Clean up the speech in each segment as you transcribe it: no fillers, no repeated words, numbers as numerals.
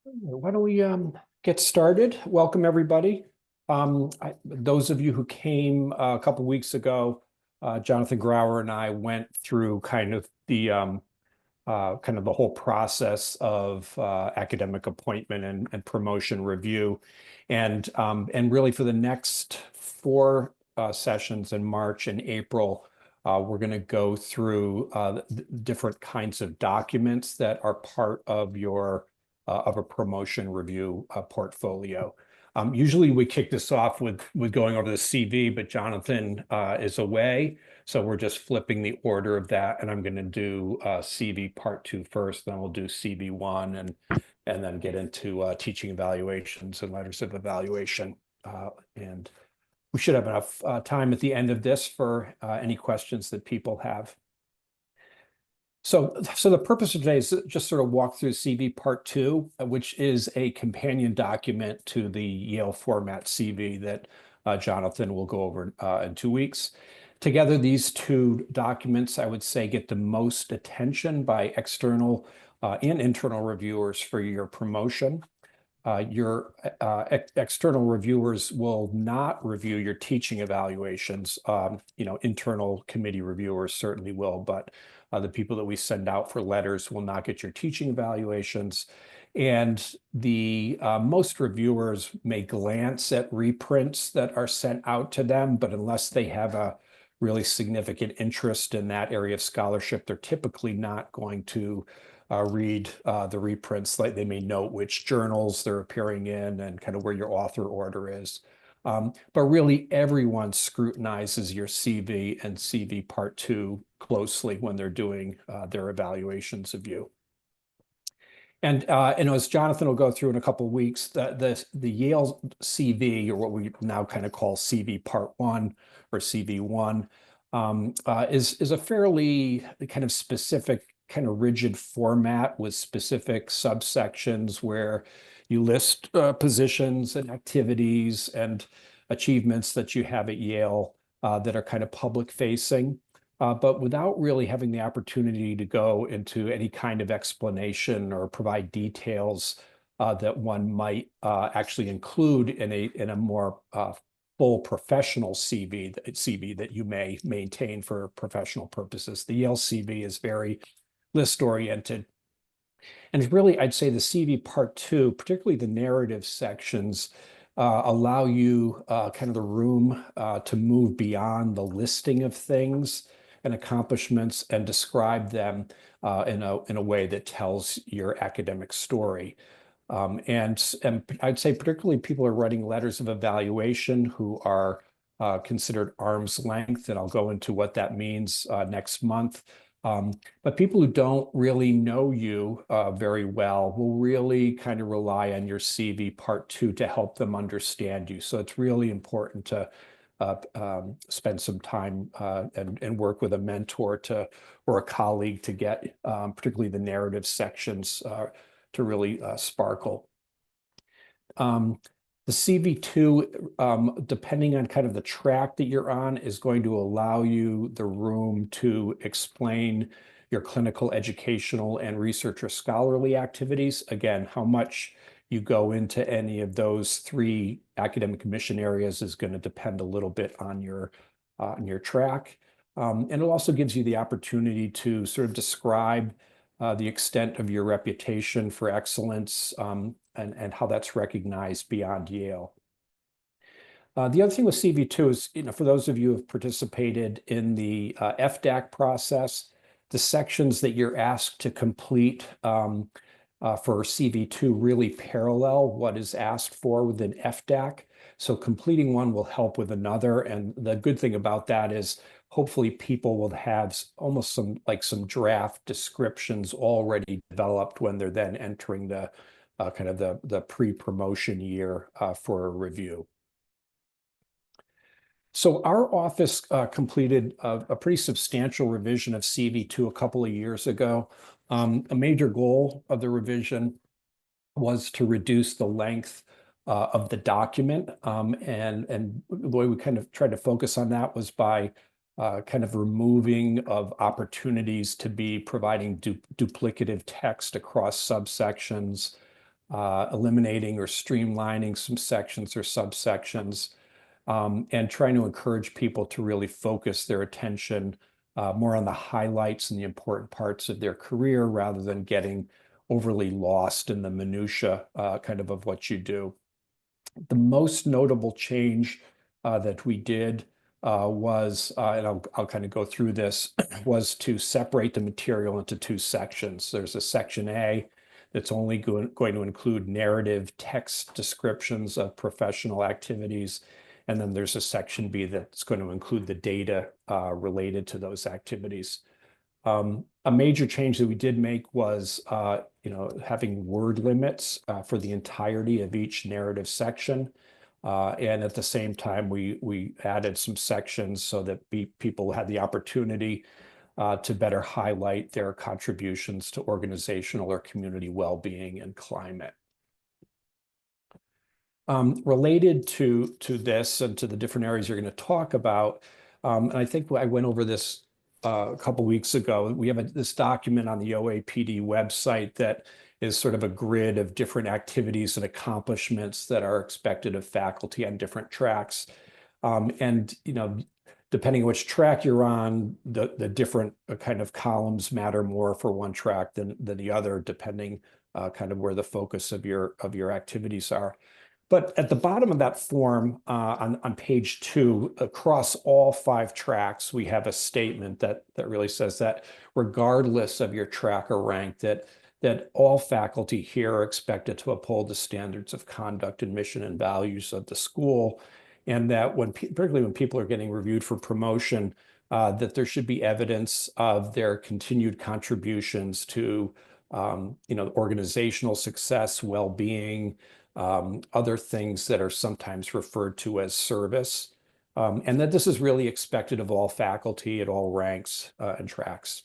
Why don't we get started? Welcome, everybody. Those of you who came a couple weeks ago, Jonathan Grauer and I went through kind of the whole process of academic appointment and promotion review, and really for the next four sessions in March and April, we're going to go through the different kinds of documents that are part of your of a promotion review portfolio. Usually we kick this off with going over the CV, but Jonathan is away. So we're just flipping the order of that, and I'm going to do CV part two first, then we'll do CV one, and then get into teaching evaluations and letters of evaluation. And we should have enough time at the end of this for any questions that people have. So the purpose of today is just sort of walk through CV part two, which is a companion document to the Yale format CV that Jonathan will go over in 2 weeks. Together, these two documents, I would say, get the most attention by external and internal reviewers for your promotion. Your external reviewers will not review your teaching evaluations. Internal committee reviewers certainly will, but the people that we send out for letters will not get your teaching evaluations. And the most reviewers may glance at reprints that are sent out to them, but unless they have a really significant interest in that area of scholarship, they're typically not going to read the reprints. Like they may note which journals they're appearing in and kind of where your author order is. But really everyone scrutinizes your CV and CV part two closely when they're doing their evaluations of you. And as Jonathan will go through in a couple of weeks, the Yale CV, or what we now kind of call CV part one or CV one, is a fairly kind of specific, kind of rigid format with specific subsections where you list positions and activities and achievements that you have at Yale that are kind of public facing. But without really having the opportunity to go into any kind of explanation or provide details that one might actually include in a more full professional CV that you may maintain for professional purposes. The Yale CV is very list oriented. And really, I'd say the CV part two, particularly the narrative sections, allow you kind of the room to move beyond the listing of things and accomplishments and describe them in a way that tells your academic story. And I'd say particularly people are writing letters of evaluation who are considered arm's length, and I'll go into what that means next month. But people who don't really know you very well will really kind of rely on your CV part two to help them understand you. So it's really important to spend some time and work with a mentor or a colleague to get particularly the narrative sections to really sparkle. The CV2, depending on kind of the track that you're on, is going to allow you the room to explain your clinical, educational, and research or scholarly activities. Again, how much you go into any of those three academic mission areas is going to depend a little bit on your track. And it also gives you the opportunity to sort of describe the extent of your reputation for excellence and how that's recognized beyond Yale. The other thing with CV2 is, for those of you who have participated in the FDAC process, the sections that you're asked to complete for CV2 really parallel what is asked for within FDAC. So completing one will help with another. And the good thing about that is hopefully people will have almost some draft descriptions already developed when they're then entering the kind of the pre-promotion year for a review. So our office completed a pretty substantial revision of CV2 a couple of years ago. A major goal of the revision was to reduce the length of the document. And the way we kind of tried to focus on that was by kind of removing of opportunities to be providing duplicative text across subsections, eliminating or streamlining some sections or subsections, and trying to encourage people to really focus their attention more on the highlights and the important parts of their career rather than getting overly lost in the minutia kind of what you do. The most notable change that we did was, and I'll kind of go through this, was to separate the material into two sections. There's a section A that's only going to include narrative text descriptions of professional activities. And then there's a section B that's going to include the data related to those activities. A major change that we did make was, having word limits for the entirety of each narrative section. And at the same time, we added some sections so that people had the opportunity to better highlight their contributions to organizational or community well-being and climate. Related to this and to the different areas you're going to talk about, and I think I went over this a couple weeks ago. We have this document on the OAPD website that is sort of a grid of different activities and accomplishments that are expected of faculty on different tracks. And depending on which track you're on, the different kind of columns matter more for one track than the other, depending kind of where the focus of your activities are. But at the bottom of that form, on page 2, across all 5 tracks, we have a statement that really says that regardless of your track or rank, that all faculty here are expected to uphold the standards of conduct and mission and values of the school, and that particularly when people are getting reviewed for promotion, that there should be evidence of their continued contributions to organizational success, well-being, other things that are sometimes referred to as service, and that this is really expected of all faculty at all ranks and tracks.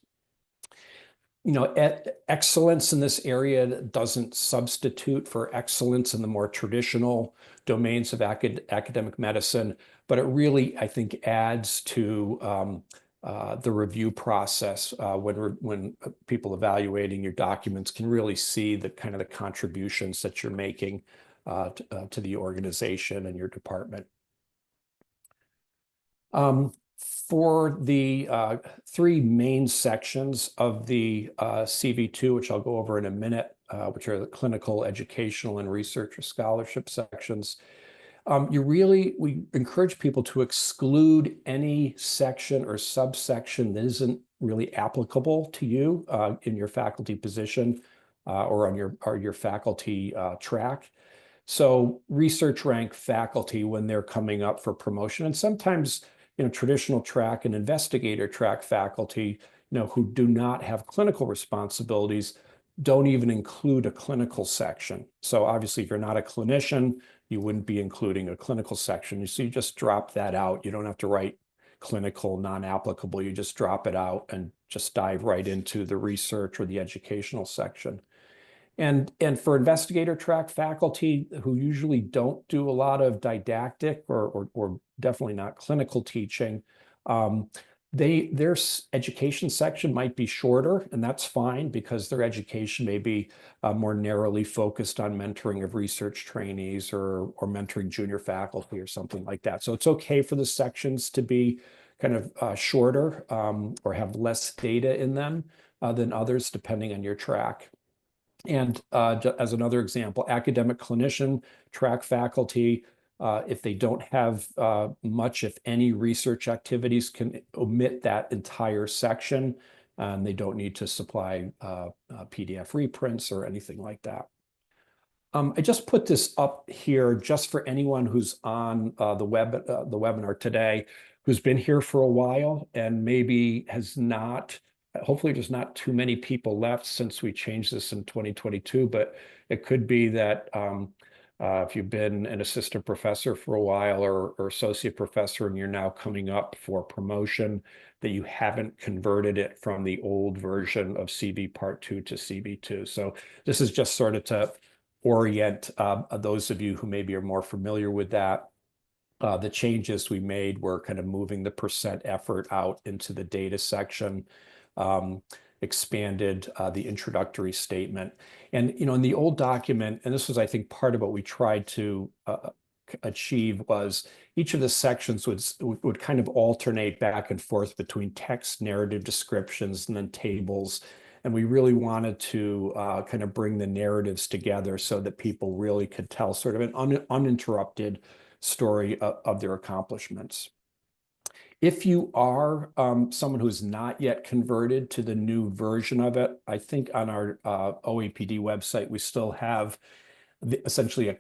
Excellence in this area doesn't substitute for excellence in the more traditional domains of academic medicine, but it really, I think, adds to the review process when people evaluating your documents can really see the kind of the contributions that you're making to the organization and your department. For the 3 main sections of the CV2, which I'll go over in a minute, which are the clinical, educational, and research or scholarship sections, we encourage people to exclude any section or subsection that isn't really applicable to you in your faculty position or on your faculty track. So research rank faculty, when they're coming up for promotion, and sometimes traditional track and investigator track faculty, who do not have clinical responsibilities, don't even include a clinical section. So obviously, if you're not a clinician, you wouldn't be including a clinical section. So you just drop that out. You don't have to write clinical, non-applicable. You just drop it out and just dive right into the research or the educational section. And for investigator track faculty who usually don't do a lot of didactic or definitely not clinical teaching, their education section might be shorter, and that's fine because their education may be more narrowly focused on mentoring of research trainees or mentoring junior faculty or something like that. So it's okay for the sections to be kind of shorter or have less data in them than others, depending on your track. And as another example, academic clinician track faculty, if they don't have much, if any, research activities, can omit that entire section, and they don't need to supply PDF reprints or anything like that. I just put this up here just for anyone who's on the webinar today, who's been here for a while and maybe has not. Hopefully there's not too many people left since we changed this in 2022, but it could be that if you've been an assistant professor for a while or associate professor and you're now coming up for promotion, that you haven't converted it from the old version of CV Part 2 to CV2. So this is just sort of to orient those of you who maybe are more familiar with that. The changes we made were kind of moving the percent effort out into the data section. expanded the introductory statement. And, in the old document, and this was, I think, part of what we tried to achieve, was each of the sections would kind of alternate back and forth between text, narrative descriptions, and then tables. And we really wanted to kind of bring the narratives together so that people really could tell sort of an uninterrupted story of their accomplishments. If you are someone who's not yet converted to the new version of it, I think on our OAPD website, we still have essentially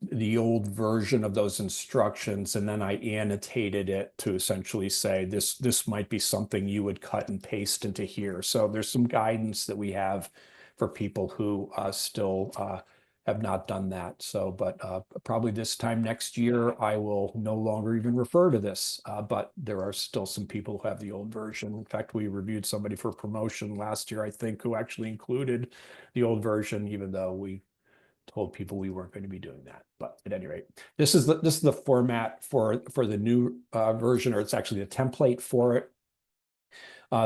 the old version of those instructions, and then I annotated it to essentially say this might be something you would cut and paste into here. So there's some guidance that we have for people who still have not done that. So, but probably this time next year, I will no longer even refer to this, but there are still some people who have the old version. In fact, we reviewed somebody for promotion last year, I think, who actually included the old version, even though we told people we weren't going to be doing that. But at any rate, this is the format for the new version, or it's actually the template for it.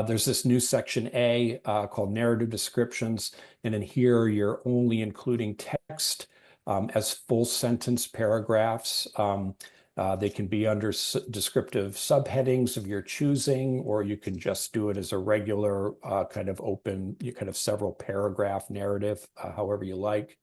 There's this new section A called narrative descriptions. And in here, you're only including text as full sentence paragraphs. They can be under descriptive subheadings of your choosing, or you can just do it as a regular kind of open, kind of several paragraph narrative, however you like.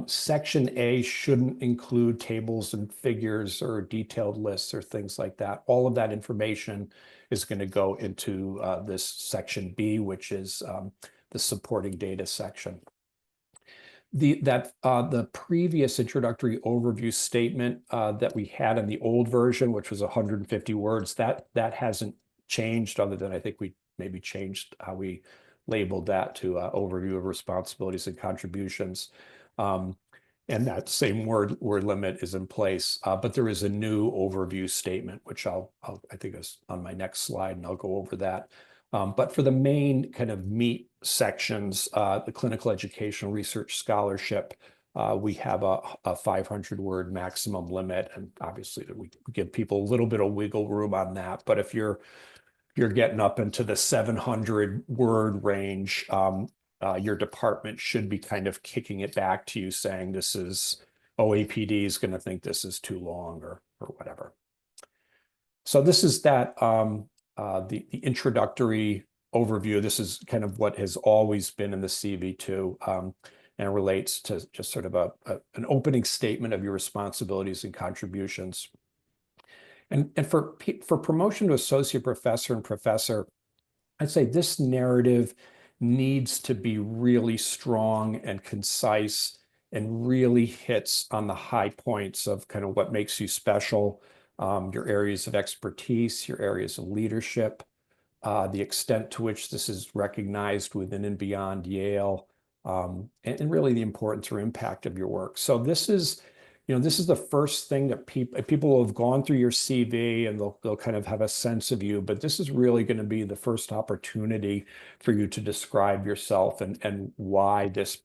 Section A shouldn't include tables and figures or detailed lists or things like that. All of that information is going to go into this section B, which is the supporting data section. The previous introductory overview statement that we had in the old version, which was 150 words, that hasn't changed, other than I think we maybe changed how we labeled that to overview of responsibilities and contributions. And that same word limit is in place, but there is a new overview statement, which I think is on my next slide, and I'll go over that. But for the main kind of meat sections, the clinical educational research scholarship, we have a 500-word maximum limit, and obviously we give people a little bit of wiggle room on that. But if you're getting up into the 700-word range, your department should be kind of kicking it back to you, saying this is OAPD is going to think this is too long or whatever. So this is that the introductory overview. This is kind of what has always been in the CV2, and relates to just sort of an opening statement of your responsibilities and contributions. And for promotion to associate professor and professor, I'd say this narrative needs to be really strong and concise and really hits on the high points of kind of what makes you special, your areas of expertise, your areas of leadership, the extent to which this is recognized within and beyond Yale, and really the importance or impact of your work. So this is the first thing that people will have gone through your CV, and they'll kind of have a sense of you, but this is really going to be the first opportunity for you to describe yourself and why this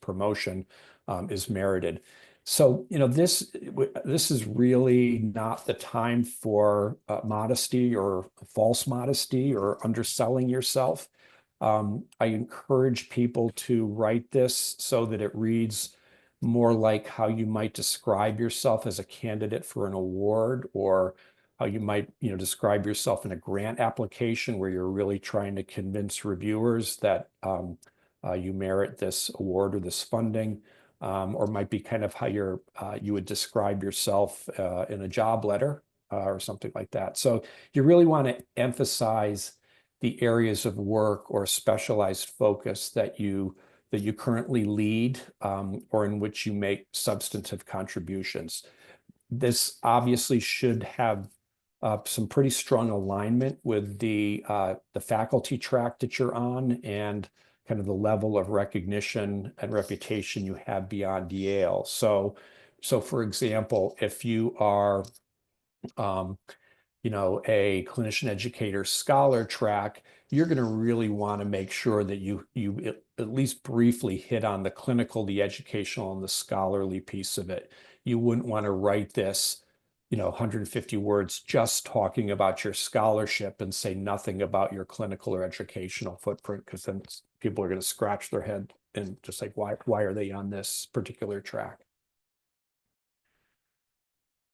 promotion is merited. So, this is really not the time for modesty or false modesty or underselling yourself. I encourage people to write this so that it reads more like how you might describe yourself as a candidate for an award, or how you might, describe yourself in a grant application where you're really trying to convince reviewers that you merit this award or this funding, or might be kind of how you would describe yourself in a job letter or something like that. So you really want to emphasize the areas of work or specialized focus that you currently lead, or in which you make substantive contributions. This obviously should have some pretty strong alignment with the faculty track that you're on, and kind of the level of recognition and reputation you have beyond Yale. So for example, if you are a clinician educator scholar track, you're going to really want to make sure that you at least briefly hit on the clinical, the educational, and the scholarly piece of it. You wouldn't want to write this 150 words just talking about your scholarship and say nothing about your clinical or educational footprint, because then people are going to scratch their head and just like, why are they on this particular track?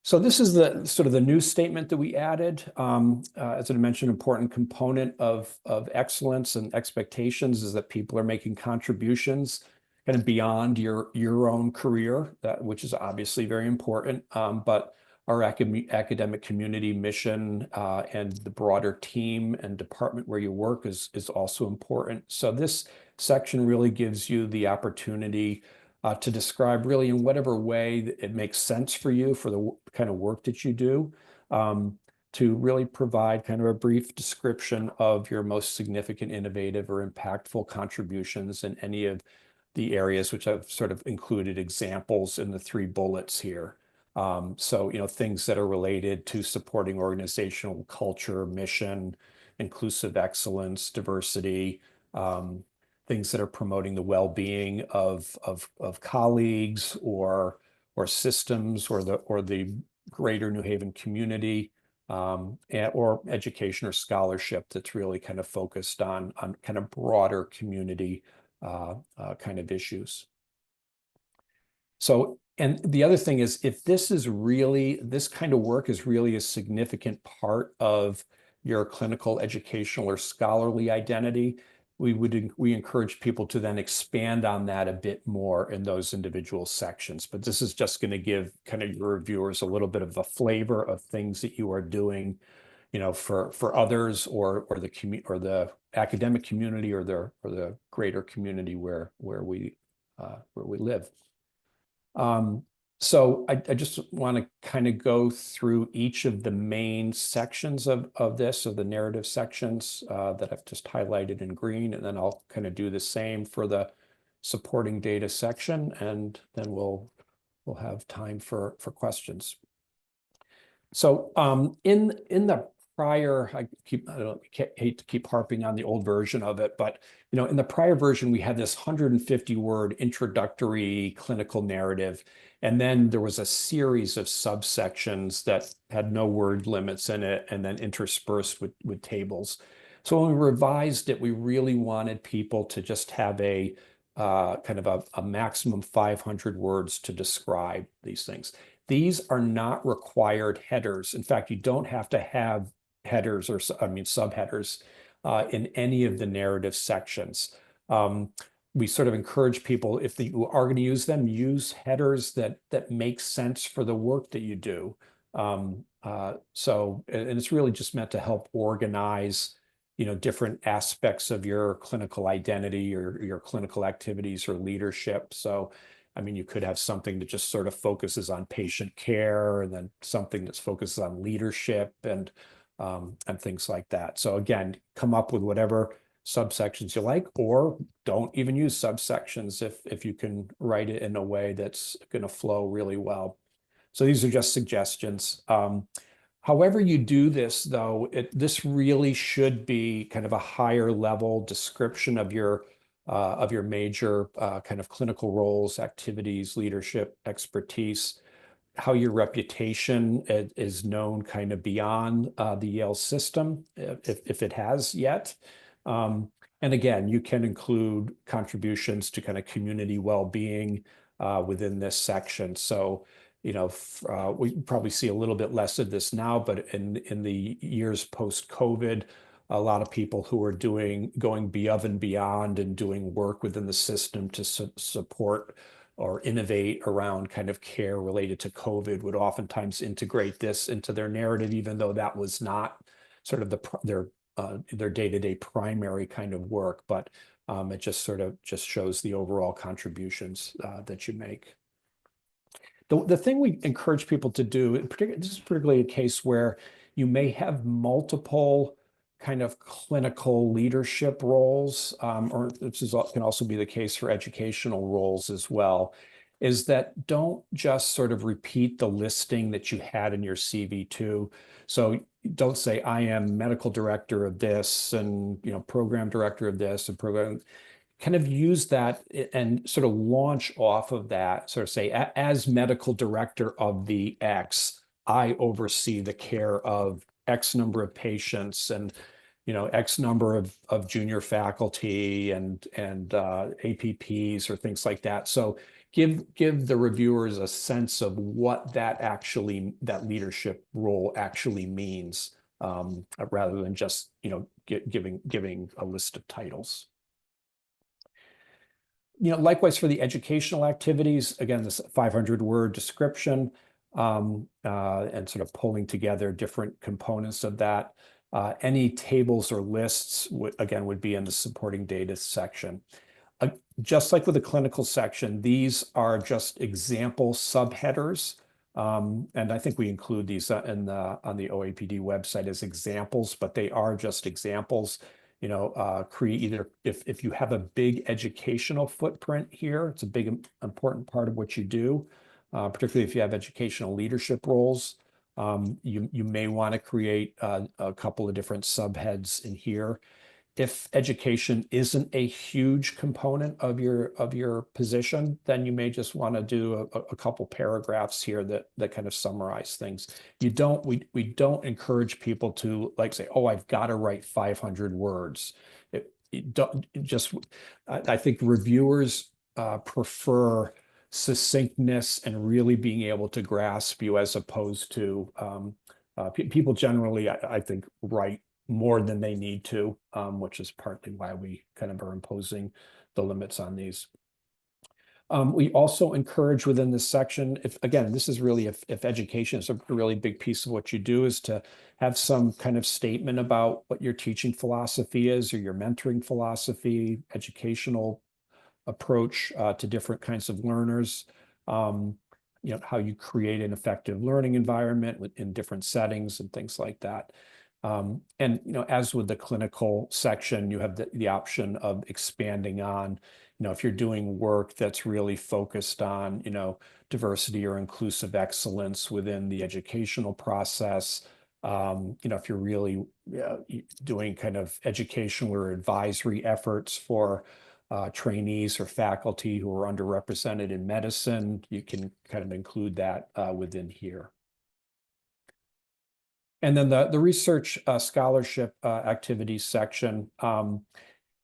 So this is the sort of the new statement that we added. As I mentioned, important component of excellence and expectations is that people are making contributions kind of beyond your own career, which is obviously very important. But our academic community mission and the broader team and department where you work is also important. So this section really gives you the opportunity to describe really in whatever way it makes sense for you for the kind of work that you do, to really provide kind of a brief description of your most significant, innovative, or impactful contributions in any of the areas, which I've sort of included examples in the 3 bullets here. So, things that are related to supporting organizational culture, mission, inclusive excellence, diversity, things that are promoting the well-being of colleagues or systems or the greater New Haven community, or education or scholarship that's really kind of focused on kind of broader community kind of issues. So, and the other thing is, if this kind of work is really a significant part of your clinical, educational, or scholarly identity, we encourage people to then expand on that a bit more in those individual sections. But this is just going to give kind of your reviewers a little bit of a flavor of things that you are doing, for others or the academic community or the greater community where we live. So I just want to kind of go through each of the main sections of this, of the narrative sections that I've just highlighted in green, and then I'll kind of do the same for the supporting data section, and then we'll have time for questions. So in the prior, I hate to keep harping on the old version of it, but in the prior version, we had this 150-word introductory clinical narrative, and then there was a series of subsections that had no word limits in it, and then interspersed with tables. So when we revised it, we really wanted people to just have a kind of a maximum 500 words to describe these things. These are not required headers. In fact, you don't have to have headers or subheaders in any of the narrative sections. We sort of encourage people, if you are going to use them, use headers that make sense for the work that you do. And it's really just meant to help organize, different aspects of your clinical identity or your clinical activities or leadership. So, you could have something that just sort of focuses on patient care, and then something that's focused on leadership and things like that. So again, come up with whatever subsections you like, or don't even use subsections if you can write it in a way that's going to flow really well. So these are just suggestions. However you do this, though, this really should be kind of a higher level description of your major kind of clinical roles, activities, leadership, expertise, how your reputation is known kind of beyond the Yale system, if it has yet. And again, you can include contributions to kind of community well-being within this section. So, we probably see a little bit less of this now, but in the years post-COVID, a lot of people who are going above and beyond and doing work within the system to support or innovate around kind of care related to COVID would oftentimes integrate this into their narrative, even though that was not sort of their day-to-day primary kind of work, but it just shows the overall contributions that you make. The thing we encourage people to do, this is particularly a case where you may have multiple kind of clinical leadership roles, or can also be the case for educational roles as well, is that don't just sort of repeat the listing that you had in your CV2. So don't say, I am medical director of this and program director of this and program. Kind of use that and sort of launch off of that, sort of say, as medical director of the X, I oversee the care of X number of patients and, X number of junior faculty and APPs or things like that. So give the reviewers a sense of what that leadership role actually means, rather than just, giving a list of titles. Likewise for the educational activities, again, this 500-word description, and sort of pulling together different components of that. Any tables or lists would be in the supporting data section. Just like with the clinical section, these are just example subheaders. And I think we include these on the OAPD website as examples, but they are just examples. Create either if you have a big educational footprint here, it's a big important part of what you do, particularly if you have educational leadership roles. You may want to create a couple of different subheads in here. If education isn't a huge component of your position, then you may just want to do a couple paragraphs here that kind of summarize things. We don't encourage people to say, oh, I've got to write 500 words. I think reviewers prefer succinctness and really being able to grasp you, as opposed to people generally, I think, write more than they need to, which is partly why we kind of are imposing the limits on these. We also encourage within this section, this is really, if education is a really big piece of what you do, is to have some kind of statement about what your teaching philosophy is, or your mentoring philosophy, educational approach to different kinds of learners. How you create an effective learning environment in different settings and things like that. And as with the clinical section, you have the option of expanding on, if you're doing work that's really focused on, diversity or inclusive excellence within the educational process. If you're really doing kind of educational or advisory efforts for trainees or faculty who are underrepresented in medicine, you can kind of include that within here. And then the research scholarship activities section,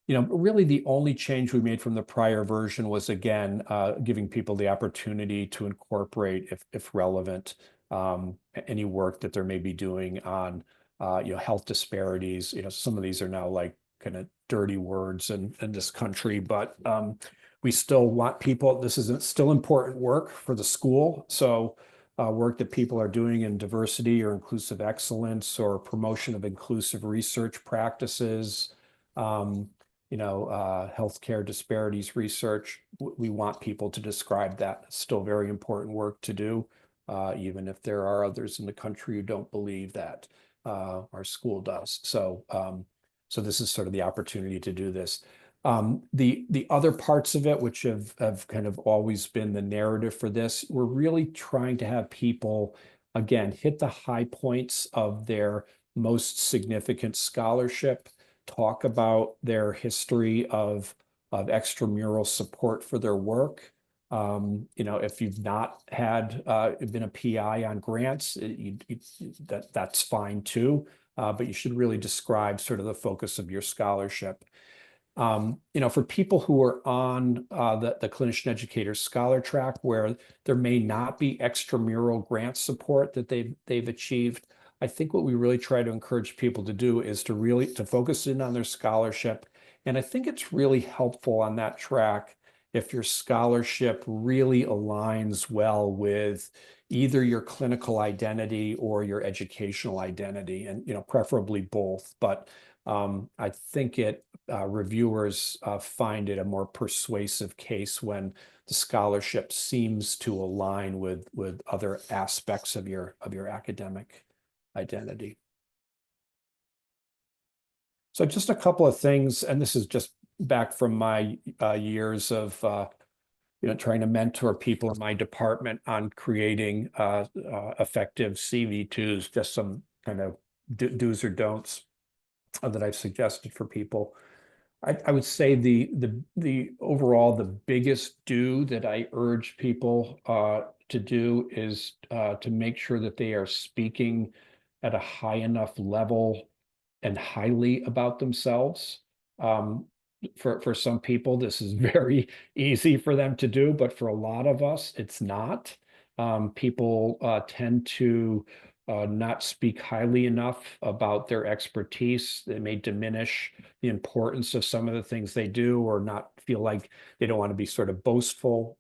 really the only change we made from the prior version was, again, giving people the opportunity to incorporate, if relevant, any work that they may be doing on, health disparities. Some of these are now like kind of dirty words in this country, but we still want people, this is still important work for the school. So work that people are doing in diversity or inclusive excellence, or promotion of inclusive research practices, healthcare disparities research. We want people to describe that. It's still very important work to do, even if there are others in the country who don't believe that our school does. So this is sort of the opportunity to do this. The other parts of it, which have kind of always been the narrative for this, we're really trying to have people, again, hit the high points of their most significant scholarship, talk about their history of extramural support for their work. If you've not been a PI on grants, that's fine too. But you should really describe sort of the focus of your scholarship. For people who are on the clinician educator scholar track, where there may not be extramural grant support that they've achieved, I think what we really try to encourage people to do is to focus in on their scholarship. And I think it's really helpful on that track if your scholarship really aligns well with either your clinical identity or your educational identity, and preferably both. But I think reviewers find it a more persuasive case when the scholarship seems to align with other aspects of your academic identity. So just a couple of things, and this is just back from my years of trying to mentor people in my department on creating effective CV2s, just some kind of do's or don'ts that I've suggested for people. I would say the overall the biggest do that I urge people to do is to make sure that they are speaking at a high enough level and highly about themselves. Um, for some people, this is very easy for them to do, but for a lot of us, it's not. People tend to not speak highly enough about their expertise. They may diminish the importance of some of the things they do, or not feel like they don't want to be sort of boastful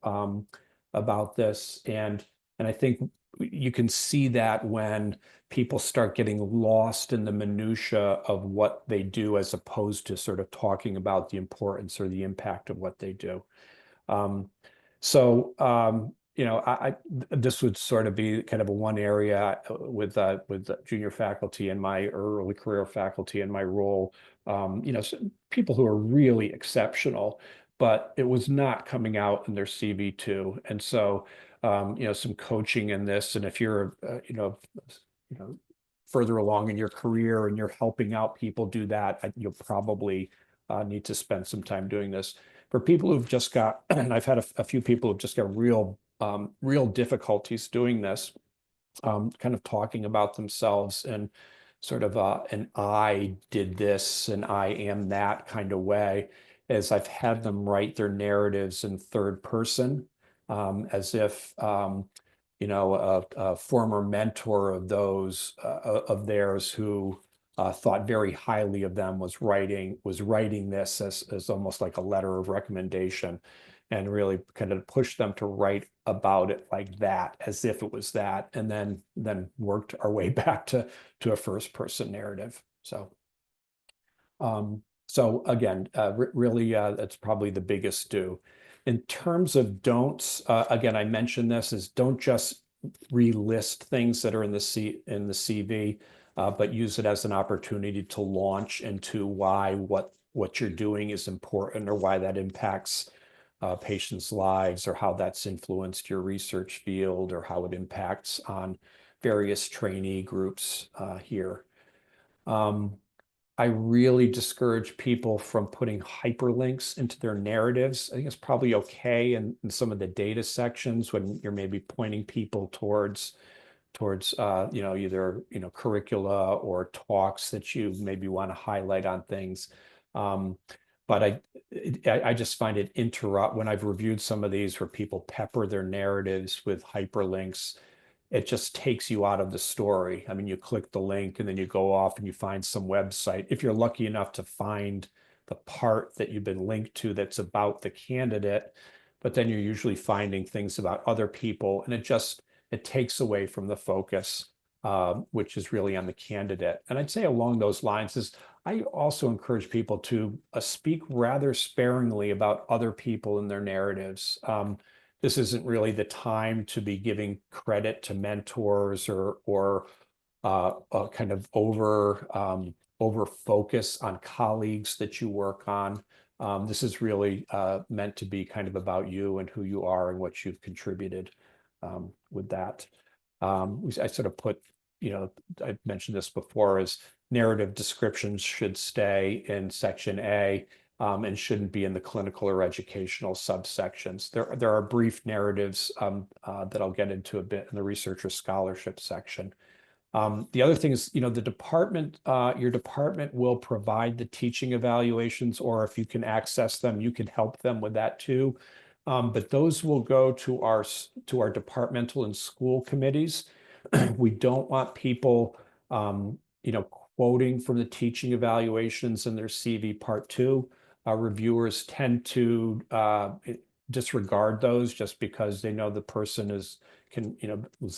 about this. And I think you can see that when people start getting lost in the minutia of what they do, as opposed to sort of talking about the importance or the impact of what they do. Um, this would sort of be kind of a one area with the junior faculty and my early career faculty and my role. People who are really exceptional, but it was not coming out in their CV too. And so, some coaching in this, and if you're, you know, further along in your career and you're helping out people do that, you'll probably need to spend some time doing this. For people who've just got, and I've had a few people who've just got real difficulties doing this, kind of talking about themselves and sort of an I did this and I am that kind of way, as I've had them write their narratives in third person, as if a former mentor of theirs who thought very highly of them was writing this as almost like a letter of recommendation, and really kind of push them to write about it like that, as if it was that, and then worked our way back to a first person narrative. So again, really, that's probably the biggest do. In terms of don'ts, again, I mentioned this, is don't just relist things that are in the CV, but use it as an opportunity to launch into why what you're doing is important, or why that impacts patients' lives, or how that's influenced your research field, or how it impacts on various trainee groups here. Um, I really discourage people from putting hyperlinks into their narratives. I think it's probably okay in some of the data sections when you're maybe pointing people towards either curricula or talks that you maybe want to highlight on things. But I just find it interrupt when I've reviewed some of these where people pepper their narratives with hyperlinks. It just takes you out of the story. I mean, you click the link and then you go off and you find some website. If you're lucky enough to find the part that you've been linked to that's about the candidate, but then you're usually finding things about other people, and it takes away from the focus, which is really on the candidate. And I'd say along those lines is I also encourage people to speak rather sparingly about other people and their narratives. This isn't really the time to be giving credit to mentors, or kind of over focus on colleagues that you work on. This is really meant to be kind of about you and who you are and what you've contributed with that. I sort of put, I mentioned this before, as narrative descriptions should stay in section A, and shouldn't be in the clinical or educational subsections. There are brief narratives that I'll get into a bit in the researcher scholarship section. The other thing is, your department will provide the teaching evaluations, or if you can access them, you can help them with that too. But those will go to our departmental and school committees. We don't want people, quoting from the teaching evaluations in their CV part two. Reviewers tend to disregard those just because they know the person is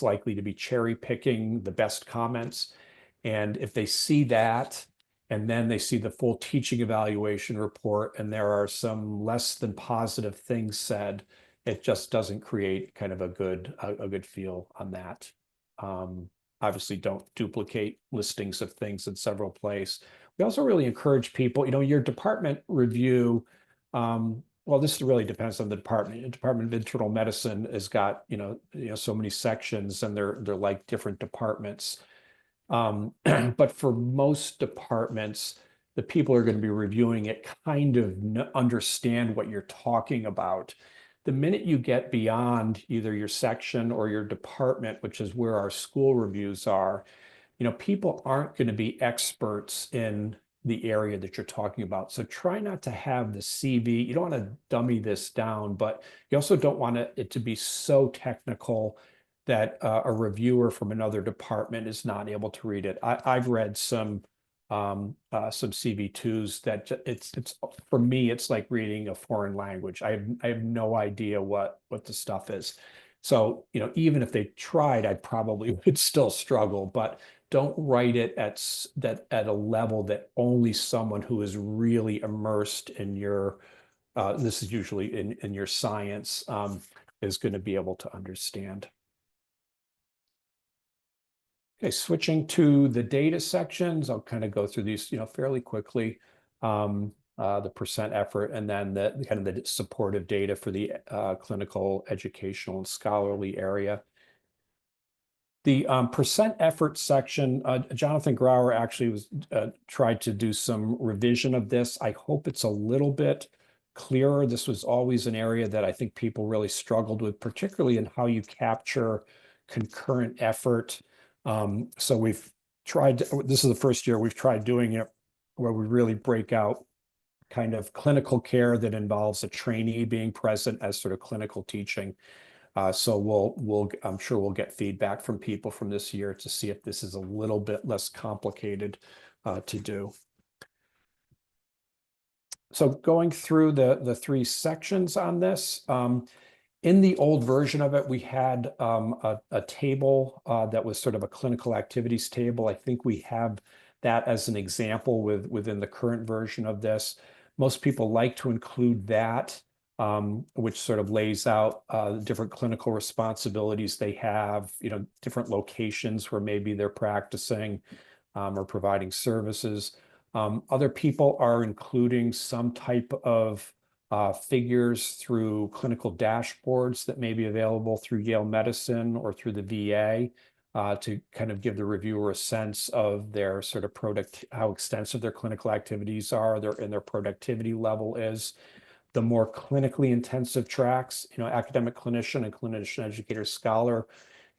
likely to be cherry picking the best comments. And if they see that, and then they see the full teaching evaluation report, and there are some less than positive things said, it just doesn't create kind of a good feel on that. Obviously, don't duplicate listings of things in several places. We also really encourage people, your department review. Well, this really depends on the department. The Department of Internal Medicine has got, so many sections, and they're like different departments. But for most departments, the people who are going to be reviewing it kind of understand what you're talking about. The minute you get beyond either your section or your department, which is where our school reviews are, people aren't going to be experts in the area that you're talking about. So try not to have the CV. You don't want to dummy this down, but you also don't want it to be so technical that a reviewer from another department is not able to read it. I've read some CV2s that it's for me, it's like reading a foreign language. I have no idea what the stuff is. So, even if they tried, I probably would still struggle, but don't write it at a level that only someone who is really immersed in your this is usually in your science is going to be able to understand. Okay, switching to the data sections, I'll kind of go through these, fairly quickly. The percent effort, and then the kind of the supportive data for the clinical, educational, and scholarly area. The percent effort section, Jonathan Grauer actually tried to do some revision of this. I hope it's a little bit clearer. This was always an area that I think people really struggled with, particularly in how you capture concurrent effort. So we've tried, this is the first year we've tried doing it where we really break out kind of clinical care that involves a trainee being present as sort of clinical teaching. So I'm sure we'll get feedback from people from this year to see if this is a little bit less complicated to do. So going through the three sections on this, in the old version of it, we had a table that was sort of a clinical activities table. I think we have that as an example within the current version of this. Most people like to include that, which sort of lays out different clinical responsibilities they have, different locations where maybe they're practicing or providing services. Other people are including some type of figures through clinical dashboards that may be available through Yale Medicine or through the VA to kind of give the reviewer a sense of their sort of how extensive their clinical activities are, and their productivity level is. The more clinically intensive tracks, academic clinician and clinician educator scholar,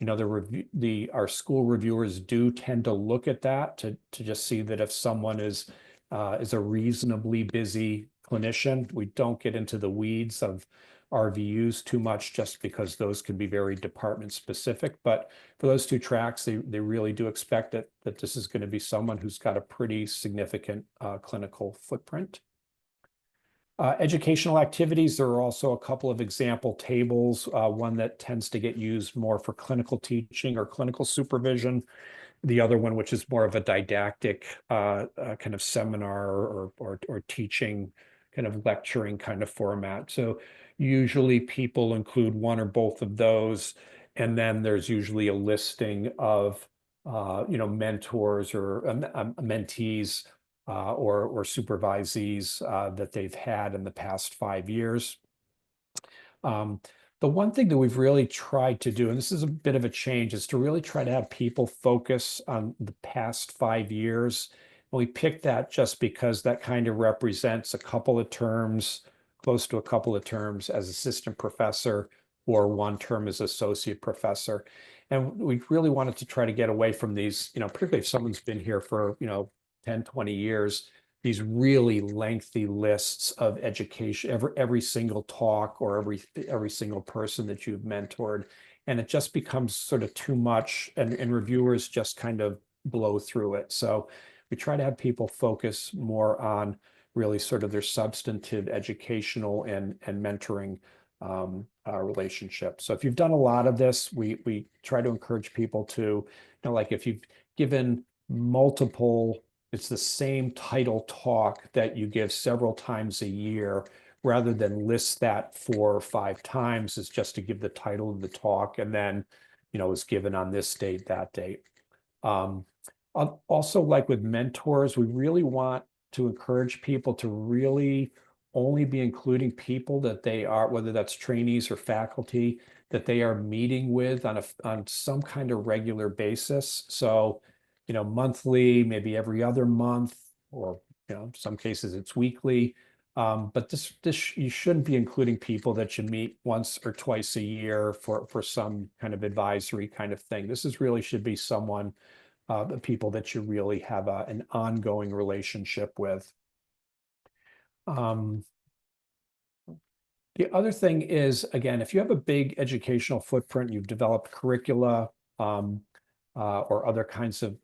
our school reviewers do tend to look at that to just see that if someone is a reasonably busy clinician. We don't get into the weeds of RVUs too much just because those can be very department specific. But for those two tracks, they really do expect that this is going to be someone who's got a pretty significant clinical footprint. Educational activities, there are also a couple of example tables, one that tends to get used more for clinical teaching or clinical supervision. The other one, which is more of a didactic kind of seminar or teaching, kind of lecturing kind of format. So usually people include one or both of those. And then there's usually a listing of, mentors or mentees or supervisees that they've had in the past 5 years. The one thing that we've really tried to do, and this is a bit of a change, is to really try to have people focus on the past 5 years. And we picked that just because that kind of represents a couple of terms, close to a couple of terms as assistant professor or one term as associate professor. And we really wanted to try to get away from these, particularly if someone's been here for, 10, 20 years, these really lengthy lists of education, every single talk or every single person that you've mentored. And it just becomes sort of too much, and reviewers just kind of blow through it. So we try to have people focus more on really sort of their substantive educational and mentoring relationship. So if you've done a lot of this, we try to encourage people to, like if you've given multiple, it's the same title talk that you give several times a year, rather than list that 4 or 5 times, is just to give the title of the talk and then, is given on this date, that date. Also, like with mentors, we really want to encourage people to really only be including people that they are, whether that's trainees or faculty, that they are meeting with on some kind of regular basis. So, monthly, maybe every other month, or some cases it's weekly. But this you shouldn't be including people that you meet once or twice a year for some kind of advisory kind of thing. This is really should be someone, the people that you really have an ongoing relationship with. The other thing is, again, if you have a big educational footprint, you've developed curricula, or other kinds of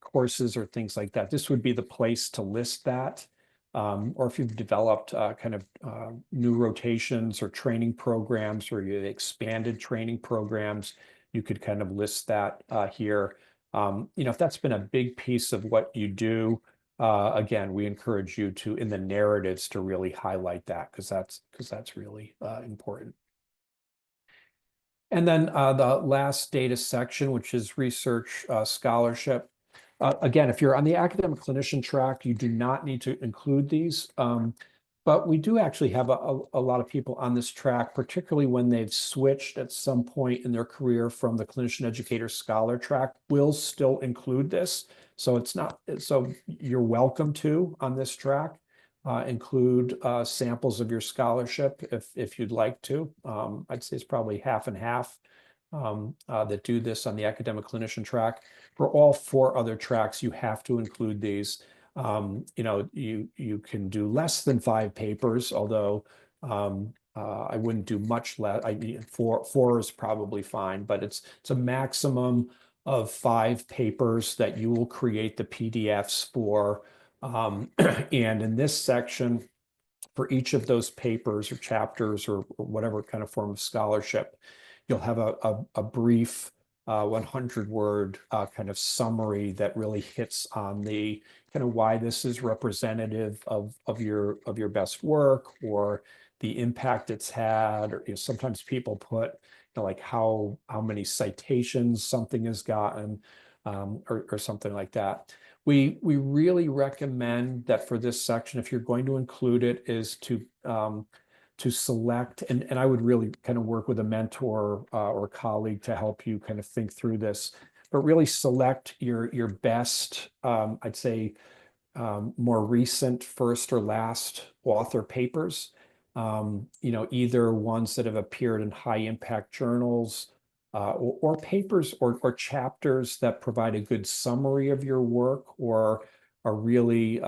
courses or things like that, this would be the place to list that. Or if you've developed new rotations or training programs, or you expanded training programs, you could kind of list that here. If that's been a big piece of what you do, again, we encourage you to, in the narratives, to really highlight that, because that's really important. And then the last data section, which is research scholarship. Again, if you're on the academic clinician track, you do not need to include these. But we do actually have a lot of people on this track, particularly when they've switched at some point in their career from the clinician educator scholar track, will still include this. So it's not, so you're welcome to, on this track, include samples of your scholarship if you'd like to. I'd say it's probably half and half that do this on the academic clinician track. For all 4 other tracks, you have to include these. You can do less than 5 papers, although I wouldn't do much less. I mean, four is probably fine, but it's a maximum of 5 papers that you will create the PDFs for. And in this section, for each of those papers or chapters or whatever kind of form of scholarship, you'll have a brief 100-word kind of summary that really hits on the kind of why this is representative of your best work, or the impact it's had. Or sometimes people put like how many citations something has gotten, or something like that. We really recommend that for this section, if you're going to include it, is to select, and I would really kind of work with a mentor or a colleague to help you kind of think through this, but really select your best, I'd say, more recent first or last author papers, either ones that have appeared in high impact journals, or papers or chapters that provide a good summary of your work, or really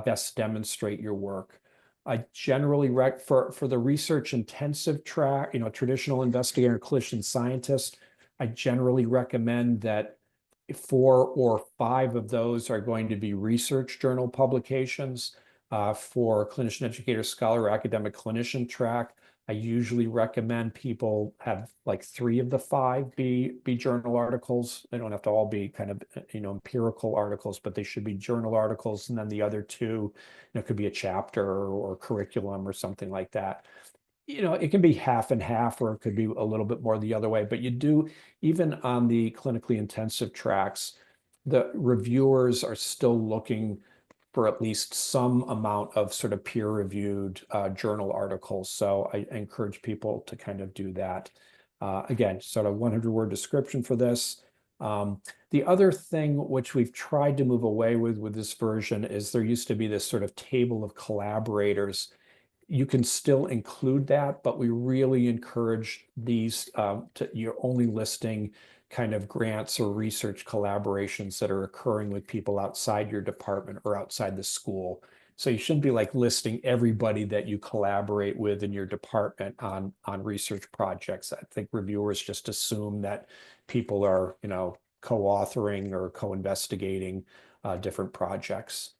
best demonstrate your work. I generally for the research intensive track, traditional investigator, clinician scientist, I generally recommend that 4 or 5 of those are going to be research journal publications. For clinician educator scholar or academic clinician track, I usually recommend people have like 3 of the 5 be journal articles. They don't have to all be kind of empirical articles, but they should be journal articles. And then the other 2, could be a chapter or curriculum or something like that. It can be half and half, or it could be a little bit more the other way. But you do, even on the clinically intensive tracks, the reviewers are still looking for at least some amount of sort of peer-reviewed journal articles. So I encourage people to kind of do that. Again, sort of 100-word description for this. The other thing which we've tried to move away with this version is there used to be this sort of table of collaborators. You can still include that, but we really encourage these you're only listing kind of grants or research collaborations that are occurring with people outside your department or outside the school. So you shouldn't be like listing everybody that you collaborate with in your department on research projects. I think reviewers just assume that people are, co-authoring or co-investigating different projects.